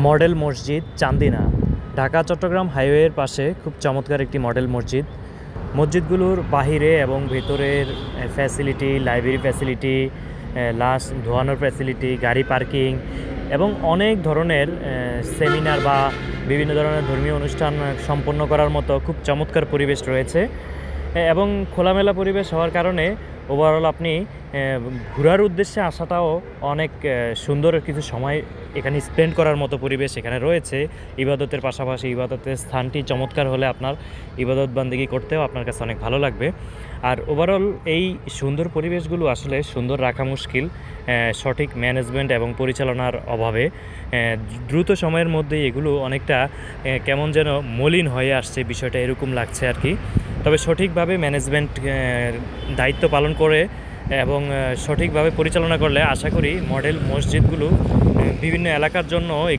Model মসজিদ চান্দিনা, ঢাকা চট্টগ্রাম হাইওয়ের পাশে খুব চমৎকার একটি মডেল মসজিদ। মসজিদগুলোর বাহিরে এবং ভেতরের ফ্যাসিলিটি, লাইব্রেরি ফ্যাসিলিটি, লাশ ধোয়ানোর ফ্যাসিলিটি, গাড়ি পার্কিং এবং অনেক ধরনের সেমিনার বা বিভিন্ন ধরনের ধর্মীয় অনুষ্ঠান সম্পন্ন করার মতো খুব চমৎকার পরিবেশ রয়েছে। এবং খোলামেলা পরিবেশ হওয়ার কারণে ওভারঅল আপনি ঘোরার উদ্দেশ্যে আসাটাও অনেক সুন্দর কিছু সময় এখানে স্পেন্ড করার মতো পরিবেশ এখানে রয়েছে। ইবাদতের পাশাপাশি ইবাদতের স্থানটি চমৎকার হলে আপনার ইবাদত বান্দেগি করতেও আপনার কাছে অনেক ভালো লাগবে। আর ওভারঅল এই সুন্দর পরিবেশগুলো আসলে সুন্দর রাখা মুশকিল সঠিক ম্যানেজমেন্ট এবং পরিচালনার অভাবে। দ্রুত সময়ের মধ্যেই এগুলো অনেকটা কেমন যেন মলিন হয়ে আসছে, বিষয়টা এরকম লাগছে আর কি। তবে সঠিকভাবে ম্যানেজমেন্ট দায়িত্ব পালন করে এবং সঠিকভাবে পরিচালনা করলে আশা করি মডেল মসজিদগুলো বিভিন্ন এলাকার জন্য